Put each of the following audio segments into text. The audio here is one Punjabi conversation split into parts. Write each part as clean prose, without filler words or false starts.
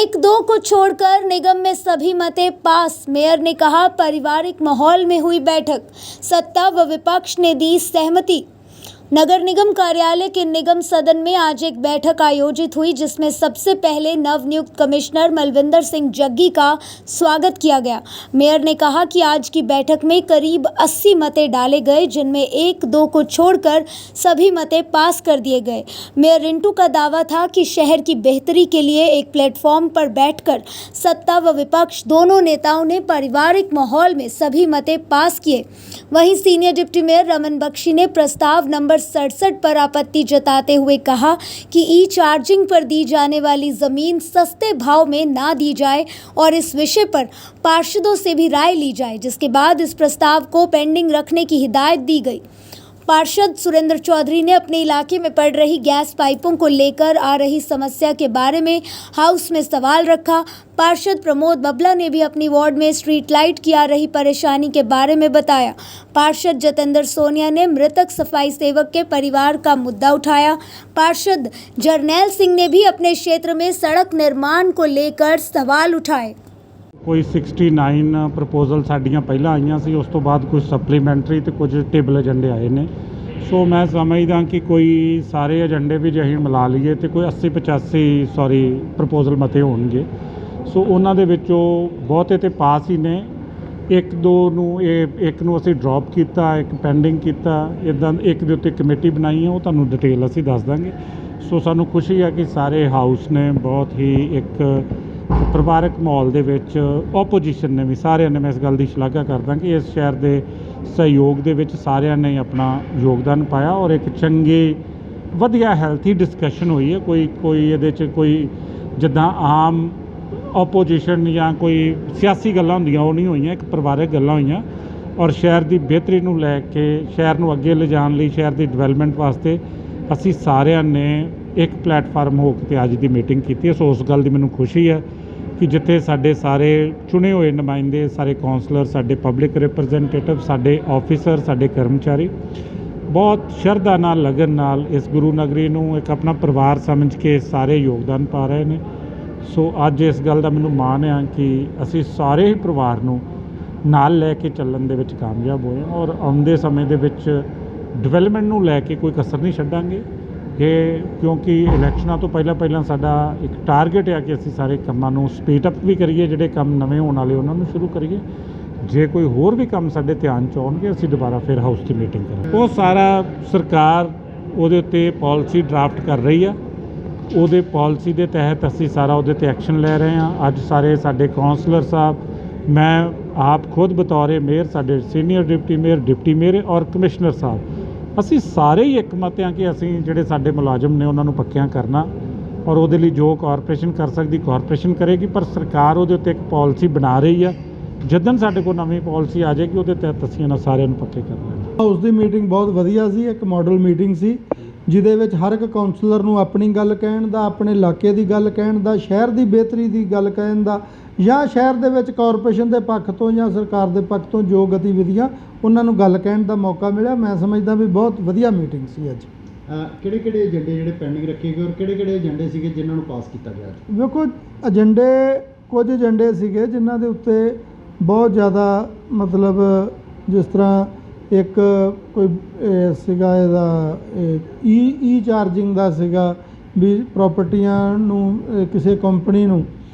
एक दो को छोड़कर निगम में सभी मतें पास। मेयर ने कहा, पारिवारिक माहौल में हुई बैठक, सत्ता व विपक्ष ने दी सहमति। नगर निगम कार्यालय के निगम सदन में आज एक बैठक आयोजित हुई, जिसमें सबसे पहले नवनियुक्त कमिश्नर मलविंदर सिंह जग्गी का स्वागत किया गया। मेयर ने कहा कि आज की बैठक में करीब 80 मते डाले गए, जिनमें एक दो को छोड़कर सभी मते पास कर दिए गए। मेयर रिंटू का दावा था कि शहर की बेहतरी के लिए एक प्लेटफॉर्म पर बैठकर सत्ता व विपक्ष दोनों नेताओं ने पारिवारिक माहौल में सभी मते पास किए। वहीं senior deputy mayor Raman Bakshi ने प्रस्ताव नंबर 67 पर आपत्ति जताते हुए कहा कि ई चार्जिंग पर दी जाने वाली जमीन सस्ते भाव में ना दी जाए और इस विषय पर पार्षदों से भी राय ली जाए, जिसके बाद इस प्रस्ताव को पेंडिंग रखने की हिदायत दी गई। पार्षद सुरेंद्र चौधरी ने अपने इलाके में पड़ रही गैस पाइपों को लेकर आ रही समस्या के बारे में हाउस में सवाल रखा। पार्षद प्रमोद बबला ने भी अपनी वार्ड में स्ट्रीट लाइट की आ रही परेशानी के बारे में बताया। पार्षद जतेंद्र सोनिया ने मृतक सफाई सेवक के परिवार का मुद्दा उठाया। पार्षद जरनैल सिंह ने भी अपने क्षेत्र में सड़क निर्माण को लेकर सवाल उठाए। कोई 69 प्रपोजल साड़ियाँ पहले आईयां सी, उस तो बाद कुछ सप्लीमेंटरी तो कुछ टेबल एजेंडे आए ने। सो मैं समझदा कि कोई सारे एजेंडे भी जे असीं मिला लीए तो कोई 80-85 प्रपोजल मते होणगे। सो उन्हां दे विचों बहुते ते पास ही ने, एक दो एक नूं असीं ड्रॉप कीता, एक पेंडिंग कीता, इदां एक दे उत्ते कमेटी बनाई है, वो तुहानूं डिटेल असीं दस दांगे। सो सानूं खुशी है कि सारे हाउस ने बहुत ही एक ਪਰਿਵਾਰਕ ਮਾਹੌਲ ਦੇ ਵਿੱਚ ਓਪੋਜੀਸ਼ਨ ਨੇ ਵੀ ਸਾਰਿਆਂ ਨੇ, ਮੈਂ ਇਸ ਗੱਲ ਦੀ ਸ਼ਲਾਘਾ ਕਰਦਾ ਕਿ ਇਸ ਸ਼ਹਿਰ ਦੇ ਸਹਿਯੋਗ ਦੇ ਵਿੱਚ ਸਾਰਿਆਂ ਨੇ ਆਪਣਾ ਯੋਗਦਾਨ ਪਾਇਆ ਔਰ ਇੱਕ ਚੰਗੇ ਵਧੀਆ ਹੈਲਥੀ ਡਿਸਕਸ਼ਨ ਹੋਈ ਹੈ। ਕੋਈ ਇਹਦੇ 'ਚ ਕੋਈ ਜਿੱਦਾਂ ਆਮ ਓਪੋਜੀਸ਼ਨ ਜਾਂ ਕੋਈ ਸਿਆਸੀ ਗੱਲਾਂ ਹੁੰਦੀਆਂ ਉਹ ਨਹੀਂ ਹੋਈਆਂ, ਇੱਕ ਪਰਿਵਾਰਕ ਗੱਲਾਂ ਹੋਈਆਂ ਔਰ ਸ਼ਹਿਰ ਦੀ ਬਿਹਤਰੀ ਨੂੰ ਲੈ ਕੇ, ਸ਼ਹਿਰ ਨੂੰ ਅੱਗੇ ਲਿਜਾਣ ਲਈ, ਸ਼ਹਿਰ ਦੀ ਡਿਵੈਲਪਮੈਂਟ ਵਾਸਤੇ ਅਸੀਂ ਸਾਰਿਆਂ ਨੇ ਇੱਕ ਪਲੇਟਫਾਰਮ ਹੋ ਕੇ ਅੱਜ ਦੀ ਮੀਟਿੰਗ ਕੀਤੀ ਹੈ। ਸੋ ਉਸ ਗੱਲ ਦੀ ਮੈਨੂੰ ਖੁਸ਼ੀ ਹੈ ਕਿ ਜਿੱਥੇ ਸਾਡੇ ਸਾਰੇ ਚੁਣੇ ਹੋਏ ਨੁਮਾਇੰਦੇ, ਸਾਰੇ ਕੌਂਸਲਰ, ਸਾਡੇ ਪਬਲਿਕ ਰਿਪਰੈਜ਼ੈਂਟੇਟਿਵ, ਸਾਡੇ ਆਫਿਸਰ, ਸਾਡੇ ਕਰਮਚਾਰੀ ਬਹੁਤ ਸ਼ਰਧਾ ਨਾਲ, ਲਗਨ ਨਾਲ ਇਸ ਗੁਰੂ ਨਗਰੀ ਨੂੰ ਇੱਕ ਆਪਣਾ ਪਰਿਵਾਰ ਸਮਝ ਕੇ ਸਾਰੇ ਯੋਗਦਾਨ ਪਾ ਰਹੇ ਨੇ। ਸੋ ਅੱਜ ਇਸ ਗੱਲ ਦਾ ਮੈਨੂੰ ਮਾਣ ਹੈ ਕਿ ਅਸੀਂ ਸਾਰੇ ਹੀ ਪਰਿਵਾਰ ਨੂੰ ਨਾਲ ਲੈ ਕੇ ਚੱਲਣ ਦੇ ਵਿੱਚ ਕਾਮਯਾਬ ਹੋਏ ਔਰ ਆਉਂਦੇ ਸਮੇਂ ਦੇ ਵਿੱਚ ਡਿਵੈਲਪਮੈਂਟ ਨੂੰ ਲੈ ਕੇ ਕੋਈ ਕਸਰ ਨਹੀਂ ਛੱਡਾਂਗੇ। ਇਹ ਕਿਉਂਕਿ ਇਲੈਕਸ਼ਨਾਂ ਤੋਂ ਪਹਿਲਾਂ ਸਾਡਾ ਇੱਕ ਟਾਰਗੇਟ ਹੈ ਕਿ ਅਸੀਂ ਸਾਰੇ ਕੰਮਾਂ ਨੂੰ ਸਪੀਡ ਅਪ ਵੀ ਕਰੀਏ, ਜਿਹੜੇ ਕੰਮ ਨਵੇਂ ਹੋਣ ਵਾਲੇ ਉਹਨਾਂ ਨੂੰ ਸ਼ੁਰੂ ਕਰੀਏ। ਜੇ ਕੋਈ ਹੋਰ ਵੀ ਕੰਮ ਸਾਡੇ ਧਿਆਨ 'ਚ ਆਉਣਗੇ ਅਸੀਂ ਦੁਬਾਰਾ ਫਿਰ ਹਾਊਸ ਦੀ ਮੀਟਿੰਗ ਕਰਾਂਗੇ। ਉਹ ਸਾਰਾ ਸਰਕਾਰ ਉਹਦੇ ਉੱਤੇ ਪਾਲਿਸੀ ਡਰਾਫਟ ਕਰ ਰਹੀ ਆ, ਉਹਦੇ ਪਾਲਿਸੀ ਦੇ ਤਹਿਤ ਅਸੀਂ ਸਾਰਾ ਉਹਦੇ 'ਤੇ ਐਕਸ਼ਨ ਲੈ ਰਹੇ ਹਾਂ। ਅੱਜ ਸਾਰੇ ਸਾਡੇ ਕੌਂਸਲਰ ਸਾਹਿਬ, ਮੈਂ ਆਪ ਖੁਦ ਬਤੌਰ ਮੇਅਰ, ਸਾਡੇ ਸੀਨੀਅਰ ਡਿਪਟੀ ਮੇਅਰ ਔਰ ਕਮਿਸ਼ਨਰ ਸਾਹਿਬ, ਅਸੀਂ ਸਾਰੇ ਹੀ ਇੱਕ ਮਤ ਹਾਂ ਕਿ ਅਸੀਂ ਜਿਹੜੇ ਸਾਡੇ ਮੁਲਾਜ਼ਮ ਨੇ ਉਹਨਾਂ ਨੂੰ ਪੱਕਿਆਂ ਕਰਨਾ ਔਰ ਉਹਦੇ ਲਈ ਜੋ ਕਾਰਪੋਰੇਸ਼ਨ ਕਰ ਸਕਦੀ ਕਾਰਪੋਰੇਸ਼ਨ ਕਰੇਗੀ, ਪਰ ਸਰਕਾਰ ਉਹਦੇ ਉੱਤੇ ਇੱਕ ਪਾਲਿਸੀ ਬਣਾ ਰਹੀ ਆ। ਜਦੋਂ ਸਾਡੇ ਕੋਲ ਨਵੀਂ ਪਾਲਿਸੀ ਆ ਜਾਏਗੀ ਉਹਦੇ ਤਹਿਤ ਅਸੀਂ ਇਹਨਾਂ ਸਾਰਿਆਂ ਨੂੰ ਪੱਕੇ ਕਰਨਾ। ਹਾਊਸ ਦੀ ਮੀਟਿੰਗ ਬਹੁਤ ਵਧੀਆ ਸੀ, ਇੱਕ ਮਾਡਲ ਮੀਟਿੰਗ ਸੀ ਜਿਹਦੇ ਵਿੱਚ ਹਰ ਇੱਕ ਕਾਉਂਸਲਰ ਨੂੰ ਆਪਣੀ ਗੱਲ ਕਹਿਣ ਦਾ, ਆਪਣੇ ਇਲਾਕੇ ਦੀ ਗੱਲ ਕਹਿਣ ਦਾ, ਸ਼ਹਿਰ ਦੀ ਬਿਹਤਰੀ ਦੀ ਗੱਲ ਕਹਿਣ ਦਾ, ਜਾਂ ਸ਼ਹਿਰ ਦੇ ਵਿੱਚ ਕਾਰਪੋਰੇਸ਼ਨ ਦੇ ਪੱਖ ਤੋਂ ਜਾਂ ਸਰਕਾਰ ਦੇ ਪੱਖ ਤੋਂ ਜੋ ਗਤੀਵਿਧੀਆਂ ਉਹਨਾਂ ਨੂੰ ਗੱਲ ਕਹਿਣ ਦਾ ਮੌਕਾ ਮਿਲਿਆ। ਮੈਂ ਸਮਝਦਾ ਵੀ ਬਹੁਤ ਵਧੀਆ ਮੀਟਿੰਗ ਸੀ ਅੱਜ। ਕਿਹੜੇ ਏਜੰਡੇ ਜਿਹੜੇ ਪੈਂਡਿੰਗ ਰੱਖੇ ਗਏ ਔਰ ਕਿਹੜੇ ਏਜੰਡੇ ਸੀਗੇ ਜਿਨ੍ਹਾਂ ਨੂੰ ਪਾਸ ਕੀਤਾ ਗਿਆ? ਵੇਖੋ, ਕੁਝ ਏਜੰਡੇ ਸੀਗੇ ਜਿਨ੍ਹਾਂ ਦੇ ਉੱਤੇ ਬਹੁਤ ਜ਼ਿਆਦਾ ਮਤਲਬ, ਜਿਸ ਤਰ੍ਹਾਂ ਇੱਕ ਕੋਈ ਸੀਗਾ ਇਹਦਾ ਈ ਚਾਰਜਿੰਗ ਦਾ ਸੀਗਾ ਵੀ ਪ੍ਰਾਪਰਟੀਆਂ ਨੂੰ ਕਿਸੇ ਕੰਪਨੀ ਨੂੰ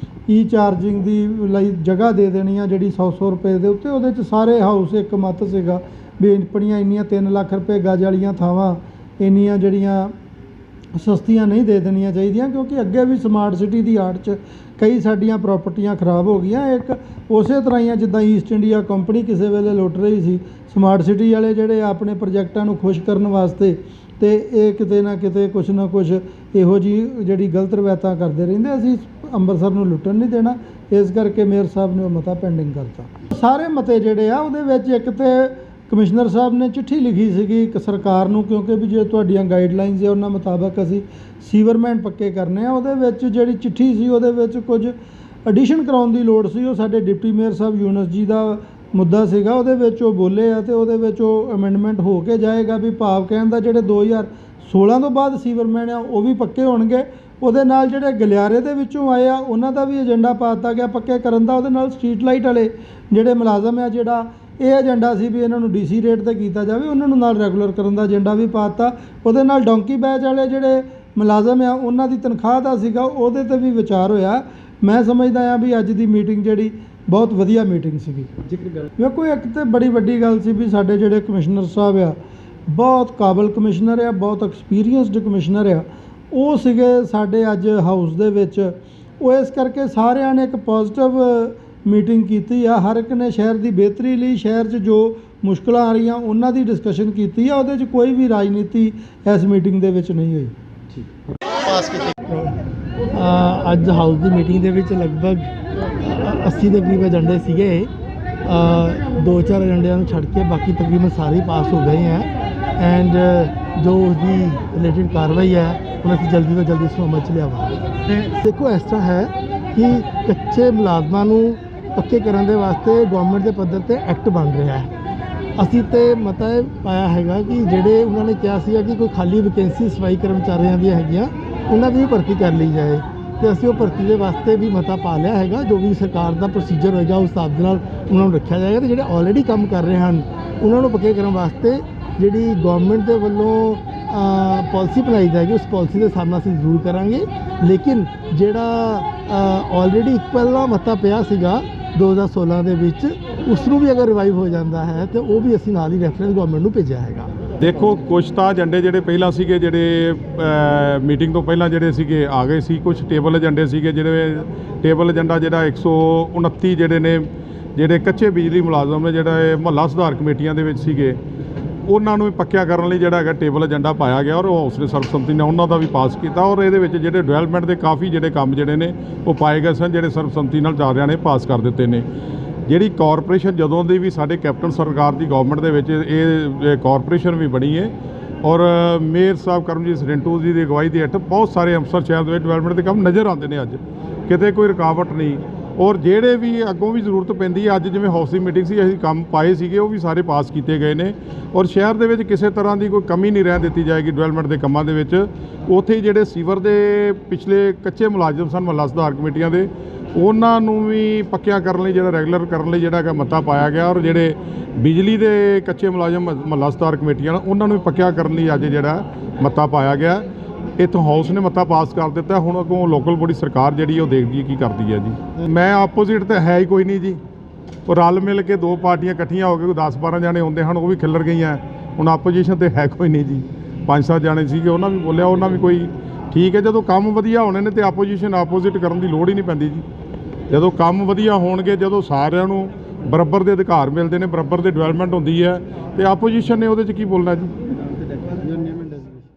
ਈ ਚਾਰਜਿੰਗ ਦੀ ਲਈ ਜਗ੍ਹਾ ਦੇ ਦੇਣੀ ਆ ਜਿਹੜੀ 100 ਰੁਪਏ ਦੇ ਉੱਤੇ। ਉਹਦੇ 'ਚ ਸਾਰੇ ਹਾਊਸ ਇੱਕ ਮਤ ਸੀਗਾ ਵੀ ਆਪਣੀਆਂ ਇੰਨੀਆਂ 3 ਲੱਖ ਰੁਪਏ ਗਜ ਵਾਲੀਆਂ ਥਾਵਾਂ ਇੰਨੀਆਂ ਜਿਹੜੀਆਂ ਸਸਤੀਆਂ ਨਹੀਂ ਦੇ ਦੇਣੀਆਂ ਚਾਹੀਦੀਆਂ, ਕਿਉਂਕਿ ਅੱਗੇ ਵੀ ਸਮਾਰਟ ਸਿਟੀ ਦੀ ਆੜ 'ਚ ਕਈ ਸਾਡੀਆਂ ਪ੍ਰਾਪਰਟੀਆਂ ਖਰਾਬ ਹੋ ਗਈਆਂ। ਇੱਕ ਉਸੇ ਤਰ੍ਹਾਂ ਹੀ ਆ ਜਿੱਦਾਂ ਈਸਟ ਇੰਡੀਆ ਕੰਪਨੀ ਕਿਸੇ ਵੇਲੇ ਲੁੱਟ ਰਹੀ ਸੀ, ਸਮਾਰਟ ਸਿਟੀ ਵਾਲੇ ਜਿਹੜੇ ਆਪਣੇ ਪ੍ਰੋਜੈਕਟਾਂ ਨੂੰ ਖੁਸ਼ ਕਰਨ ਵਾਸਤੇ, ਤੇ ਇਹ ਕਿਤੇ ਨਾ ਕਿਤੇ ਕੁਛ ਨਾ ਕੁਛ ਇਹੋ ਜਿਹੀ ਜਿਹੜੀ ਗਲਤ ਰਵਾਇਤਾਂ ਕਰਦੇ ਰਹਿੰਦੇ। ਅਸੀਂ ਅੰਮ੍ਰਿਤਸਰ ਨੂੰ ਲੁੱਟਣ ਨਹੀਂ ਦੇਣਾ, ਇਸ ਕਰਕੇ ਮੇਅਰ ਸਾਹਿਬ ਨੇ ਉਹ ਮਤਾ ਪੈਂਡਿੰਗ ਕਰਤਾ। ਸਾਰੇ ਮਤੇ ਜਿਹੜੇ ਆ ਉਹਦੇ ਵਿੱਚ ਇੱਕ ਤੇ ਕਮਿਸ਼ਨਰ ਸਾਹਿਬ ਨੇ ਚਿੱਠੀ ਲਿਖੀ ਸੀਗੀ ਇੱਕ ਸਰਕਾਰ ਨੂੰ, ਕਿਉਂਕਿ ਵੀ ਜੇ ਤੁਹਾਡੀਆਂ ਗਾਈਡਲਾਈਨਸ ਹੈ ਉਹਨਾਂ ਮੁਤਾਬਕ ਅਸੀਂ ਸੀਵਰਮੈਨ ਪੱਕੇ ਕਰਨੇ ਆ। ਉਹਦੇ ਵਿੱਚ ਜਿਹੜੀ ਚਿੱਠੀ ਸੀ ਉਹਦੇ ਵਿੱਚ ਕੁਝ ਐਡੀਸ਼ਨ ਕਰਾਉਣ ਦੀ ਲੋੜ ਸੀ। ਉਹ ਸਾਡੇ ਡਿਪਟੀ ਮੇਅਰ ਸਾਹਿਬ ਯੂਨਸ ਜੀ ਦਾ ਮੁੱਦਾ ਸੀਗਾ, ਉਹਦੇ ਵਿੱਚ ਉਹ ਬੋਲੇ ਆ ਤੇ ਉਹਦੇ ਵਿੱਚ ਉਹ ਅਮੈਂਡਮੈਂਟ ਹੋ ਕੇ ਜਾਏਗਾ ਵੀ ਭਾਵ ਕਹਿਣ ਦਾ ਜਿਹੜੇ 2016 ਤੋਂ ਬਾਅਦ ਸੀਵਰਮੈਨ ਆ ਉਹ ਵੀ ਪੱਕੇ ਹੋਣਗੇ ਉਹਦੇ ਨਾਲ ਜਿਹੜੇ ਗਲਿਆਰੇ ਦੇ ਵਿੱਚੋਂ ਆਏ ਆ ਉਹਨਾਂ ਦਾ ਵੀ ਏਜੰਡਾ ਪਾ ਦਿੱਤਾ ਗਿਆ ਪੱਕੇ ਕਰਨ ਦਾ। ਉਹਦੇ ਨਾਲ ਸਟਰੀਟ ਲਾਈਟ ਵਾਲੇ ਜਿਹੜੇ ਮੁਲਾਜ਼ਮ ਆ ਜਿਹੜਾ ਇਹ ਏਜੰਡਾ ਸੀ ਵੀ ਇਹਨਾਂ ਨੂੰ ਡੀਸੀ ਰੇਟ ਤੇ ਕੀਤਾ ਜਾਵੇ, ਉਹਨਾਂ ਨੂੰ ਨਾਲ ਰੈਗੂਲਰ ਕਰਨ ਦਾ ਏਜੰਡਾ ਵੀ ਪਾ ਦਿੱਤਾ। ਉਹਦੇ ਨਾਲ ਡੋਂਕੀ ਬੈਚ ਵਾਲੇ ਜਿਹੜੇ ਮੁਲਾਜ਼ਮ ਆ ਉਹਨਾਂ ਦੀ ਤਨਖਾਹ ਦਾ ਸੀਗਾ ਉਹਦੇ ਤੇ ਵੀ ਵਿਚਾਰ ਹੋਇਆ। ਮੈਂ ਸਮਝਦਾ ਆ ਵੀ ਅੱਜ ਦੀ ਮੀਟਿੰਗ ਜਿਹੜੀ ਬਹੁਤ ਵਧੀਆ ਮੀਟਿੰਗ ਸੀਗੀ। ਜ਼ਿਕਰ ਗੱਲ ਵੇਖੋ ਇੱਕ ਤੇ ਬੜੀ ਵੱਡੀ ਗੱਲ ਸੀ ਵੀ ਸਾਡੇ ਜਿਹੜੇ ਕਮਿਸ਼ਨਰ ਸਾਹਿਬ ਆ ਬਹੁਤ ਕਾਬਲ ਕਮਿਸ਼ਨਰ ਆ, ਬਹੁਤ ਐਕਸਪੀਰੀਅੰਸਡ ਕਮਿਸ਼ਨਰ ਆ, ਉਹ ਸੀਗੇ ਸਾਡੇ ਅੱਜ ਹਾਊਸ ਦੇ ਵਿੱਚ। ਉਹ ਇਸ ਕਰਕੇ ਸਾਰਿਆਂ ਨੇ ਇੱਕ ਪੋਜ਼ਿਟਿਵ ਮੀਟਿੰਗ ਕੀਤੀ ਆ। ਹਰ ਇੱਕ ਨੇ ਸ਼ਹਿਰ ਦੀ ਬਿਹਤਰੀ ਲਈ ਸ਼ਹਿਰ 'ਚ ਜੋ ਮੁਸ਼ਕਲਾਂ ਆ ਰਹੀਆਂ ਉਹਨਾਂ ਦੀ ਡਿਸਕਸ਼ਨ ਕੀਤੀ ਆ। ਉਹਦੇ 'ਚ ਕੋਈ ਵੀ ਰਾਜਨੀਤੀ ਇਸ ਮੀਟਿੰਗ ਦੇ ਵਿੱਚ ਨਹੀਂ ਹੋਈ। ਪਾਸ ਕੀਤੀ ਅੱਜ ਹਾਊਸ ਦੀ ਮੀਟਿੰਗ ਦੇ ਵਿੱਚ ਲਗਭਗ 80 ਦੇ ਕਰੀਬ ਏਜੰਡੇ ਸੀਗੇ। 2-4 ਏਜੰਡਿਆਂ ਨੂੰ ਛੱਡ ਕੇ ਬਾਕੀ ਤਕਰੀਬਨ ਸਾਰੇ ਪਾਸ ਹੋ ਗਏ ਹੈ ਐਂਡ ਜੋ ਉਸਦੀ ਰਿਲੇਟਿਡ ਕਾਰਵਾਈ ਹੈ ਉਹ ਅਸੀਂ ਜਲਦੀ ਤੋਂ ਜਲਦੀ ਇਸ ਨੂੰ ਅਮਲ 'ਚ ਲਿਆਵਾਂਗੇ। ਦੇਖੋ ਇਸ ਤਰ੍ਹਾਂ ਹੈ ਕਿ ਕੱਚੇ ਮੁਲਾਜ਼ਮਾਂ ਨੂੰ ਪੱਕੇ ਕਰਨ ਦੇ ਵਾਸਤੇ ਗਵਰਨਮੈਂਟ ਦੇ ਪੱਧਰ ਤੇ ਐਕਟ ਬਣ ਰਿਹਾ ਹੈ। ਅਸੀਂ ਤੇ ਮਤਾ ਇਹ ਪਾਇਆ ਹੈਗਾ ਕਿ ਜਿਹੜੇ ਉਹਨਾਂ ਨੇ ਕਿਹਾ ਸੀਗਾ ਕਿ ਕੋਈ ਖਾਲੀ ਵੈਕੈਂਸੀ ਸਫਾਈ ਕਰਮਚਾਰੀਆਂ ਦੀਆਂ ਹੈਗੀਆਂ ਉਹਨਾਂ ਦੀ ਵੀ ਭਰਤੀ ਕਰ ਲਈ ਜਾਏ, ਤੇ ਅਸੀਂ ਉਹ ਭਰਤੀ ਦੇ ਵਾਸਤੇ ਵੀ ਮਤਾ ਪਾ ਲਿਆ ਹੈਗਾ। ਜੋ ਵੀ ਸਰਕਾਰ ਦਾ ਪ੍ਰੋਸੀਜਰ ਹੋਏਗਾ ਉਸ ਹਿਸਾਬ ਦੇ ਨਾਲ ਉਹਨਾਂ ਨੂੰ ਰੱਖਿਆ ਜਾਏਗਾ, ਤੇ ਜਿਹੜੇ ਆਲਰੇਡੀ ਕੰਮ ਕਰ ਰਹੇ ਹਨ ਉਹਨਾਂ ਨੂੰ ਪੱਕੇ ਕਰਨ ਵਾਸਤੇ ਜਿਹੜੀ ਗਵਰਨਮੈਂਟ ਦੇ ਵੱਲੋਂ ਪਾਲਿਸੀ ਬਣਾਈ ਜਾਏਗੀ ਉਸ ਪਾਲਿਸੀ ਦੇ ਸਾਹਮਣੇ ਅਸੀਂ ਜ਼ਰੂਰ ਕਰਾਂਗੇ। ਲੇਕਿਨ ਜਿਹੜਾ ਆਲਰੇਡੀ ਇੱਕ ਪਹਿਲਾ ਮਤਾ ਪਿਆ ਸੀਗਾ 2016 ਦੇ ਵਿੱਚ, ਉਸ ਨੂੰ ਵੀ ਅਗਰ ਰਿਵਾਈਵ ਹੋ ਜਾਂਦਾ ਹੈ ਤੇ ਉਹ ਵੀ ਅਸੀਂ ਨਾਲ ਹੀ ਰੈਫਰੈਂਸ ਗਵਰਨਮੈਂਟ ਨੂੰ ਭੇਜਿਆ ਹੈਗਾ। ਦੇਖੋ ਕੁਛ ਤਾਂ ਏਜੰਡੇ ਜਿਹੜੇ ਪਹਿਲਾਂ ਸੀਗੇ ਜਿਹੜੇ ਮੀਟਿੰਗ ਤੋਂ ਪਹਿਲਾਂ ਜਿਹੜੇ ਸੀਗੇ ਆ ਗਏ ਸੀ। ਕੁਛ ਟੇਬਲ ਏਜੰਡੇ ਸੀਗੇ ਜਿਹੜੇ ਟੇਬਲ ਏਜੰਡਾ ਜਿਹੜਾ 129 ਜਿਹੜੇ ਨੇ ਜਿਹੜੇ ਕੱਚੇ ਬਿਜਲੀ ਮੁਲਾਜ਼ਮ ਨੇ ਜਿਹੜਾ ਮੁਹੱਲਾ ਸੁਧਾਰ ਕਮੇਟੀਆਂ ਦੇ ਵਿੱਚ ਸੀਗੇ ਉਹਨਾਂ ਨੂੰ ਵੀ ਪੱਕਿਆ ਕਰਨ ਲਈ ਜਿਹੜਾ ਹੈਗਾ ਟੇਬਲ ਏਜੰਡਾ ਪਾਇਆ ਗਿਆ ਔਰ ਉਹ ਹਾਊਸ ਨੇ ਸਰਬਸੰਮਤੀ ਨਾਲ ਉਹਨਾਂ ਦਾ ਵੀ ਪਾਸ ਕੀਤਾ ਔਰ ਇਹਦੇ ਵਿੱਚ ਜਿਹੜੇ ਡਿਵੈਲਪਮੈਂਟ ਦੇ ਕਾਫੀ ਜਿਹੜੇ ਕੰਮ ਜਿਹੜੇ ਨੇ ਉਹ ਪਾਏ ਗਏ ਸਨ ਜਿਹੜੇ ਸਰਬਸੰਮਤੀ ਨਾਲ ਸਾਰਿਆਂ ਨੇ ਪਾਸ ਕਰ ਦਿੱਤੇ ਨੇ। ਜਿਹੜੀ ਕਾਰਪੋਰੇਸ਼ਨ ਜਦੋਂ ਦੀ ਵੀ ਸਾਡੇ ਕੈਪਟਨ ਸਰਕਾਰ ਦੀ ਗਵਰਨਮੈਂਟ ਦੇ ਵਿੱਚ ਇਹ ਕਾਰਪੋਰੇਸ਼ਨ ਵੀ ਬਣੀ ਹੈ ਔਰ ਮੇਅਰ ਸਾਹਿਬ ਕਰਮਜੀਤ ਰਿੰਟੂ ਜੀ ਦੀ ਅਗਵਾਈ ਦੇ ਹੇਠ ਬਹੁਤ ਸਾਰੇ ਅੰਮ੍ਰਿਤਸਰ ਸ਼ਹਿਰ ਦੇ ਵਿੱਚ ਡਿਵੈਲਪਮੈਂਟ ਦੇ ਕੰਮ ਨਜ਼ਰ ਆਉਂਦੇ ਨੇ। ਅੱਜ ਕਿਤੇ ਕੋਈ ਰੁਕਾਵਟ ਨਹੀਂ ਔਰ ਜਿਹੜੇ ਵੀ ਅੱਗੋਂ ਵੀ ਜ਼ਰੂਰਤ ਪੈਂਦੀ ਹੈ, ਅੱਜ ਜਿਵੇਂ ਹਾਊਸ ਦੀ ਮੀਟਿੰਗ ਸੀ ਅਸੀਂ ਕੰਮ ਪਾਏ ਸੀਗੇ ਉਹ ਵੀ ਸਾਰੇ ਪਾਸ ਕੀਤੇ ਗਏ ਨੇ ਔਰ ਸ਼ਹਿਰ ਦੇ ਵਿੱਚ ਕਿਸੇ ਤਰ੍ਹਾਂ ਦੀ ਕੋਈ ਕਮੀ ਨਹੀਂ ਰਹਿਣ ਦਿੱਤੀ ਜਾਏਗੀ ਡਿਵੈਲਪਮੈਂਟ ਦੇ ਕੰਮਾਂ ਦੇ ਵਿੱਚ। ਉੱਥੇ ਜਿਹੜੇ ਸੀਵਰ ਦੇ ਪਿਛਲੇ ਕੱਚੇ ਮੁਲਾਜ਼ਮ ਸਨ ਮੁਹੱਲਾ ਸੁਧਾਰ ਕਮੇਟੀਆਂ ਦੇ ਉਹਨਾਂ ਨੂੰ ਵੀ ਪੱਕਿਆਂ ਕਰਨ ਲਈ ਜਿਹੜਾ ਰੈਗੂਲਰ ਕਰਨ ਲਈ ਜਿਹੜਾ ਕਿ ਮਤਾ ਪਾਇਆ ਗਿਆ ਔਰ ਜਿਹੜੇ ਬਿਜਲੀ ਦੇ ਕੱਚੇ ਮੁਲਾਜ਼ਮ ਮੁਹੱਲਾ ਸੁਧਾਰ ਕਮੇਟੀਆਂ ਉਹਨਾਂ ਨੂੰ ਵੀ ਪੱਕਿਆਂ ਕਰਨ ਲਈ ਅੱਜ ਜਿਹੜਾ ਮਤਾ ਪਾਇਆ ਗਿਆ। ਇੱਥੋਂ ਹਾਊਸ ਨੇ ਮਤਾ ਪਾਸ ਕਰ ਦਿੱਤਾ। ਹੁਣ ਅੱਗੋਂ ਲੋਕਲ ਬੋਡੀ ਸਰਕਾਰ ਜਿਹੜੀ ਉਹ ਦੇਖਦੀ ਹੈ ਕੀ ਕਰਦੀ ਹੈ ਜੀ। ਮੈਂ ਆਪੋਜ਼ਿਟ ਤਾਂ ਹੈ ਹੀ ਕੋਈ ਨਹੀਂ ਜੀ। ਉਹ ਰਲ ਮਿਲ ਕੇ ਦੋ ਪਾਰਟੀਆਂ ਇਕੱਠੀਆਂ ਹੋ ਕੇ 10-12 ਜਾਣੇ ਹੁੰਦੇ ਹਨ ਉਹ ਵੀ ਖਿੱਲਰ ਗਈਆਂ। ਹੁਣ ਆਪੋਜੀਸ਼ਨ ਤੇ ਹੈ ਕੋਈ ਨਹੀਂ ਜੀ। 5-7 ਜਾਣੇ ਸੀਗੇ ਉਹਨਾਂ ਵੀ ਬੋਲਿਆ ਉਹਨਾਂ ਵੀ ਕੋਈ ਠੀਕ ਹੈ। ਜਦੋਂ ਕੰਮ ਵਧੀਆ ਹੋਣੇ ਨੇ ਤੇ ਆਪੋਜੀਸ਼ਨ ਆਪੋਜ਼ਿਟ ਕਰਨ ਦੀ ਲੋੜ ਹੀ ਨਹੀਂ ਪੈਂਦੀ ਜੀ। ਜਦੋਂ ਕੰਮ ਵਧੀਆ ਹੋਣਗੇ, ਜਦੋਂ ਸਾਰਿਆਂ ਨੂੰ ਬਰਾਬਰ ਦੇ ਅਧਿਕਾਰ ਮਿਲਦੇ ਨੇ, ਬਰਾਬਰ ਦੇ ਡਿਵੈਲਪਮੈਂਟ ਹੁੰਦੀ ਹੈ ਤੇ ਆਪੋਜੀਸ਼ਨ ਨੇ ਉਹਦੇ 'ਚ ਕੀ ਬੋਲਣਾ ਜੀ।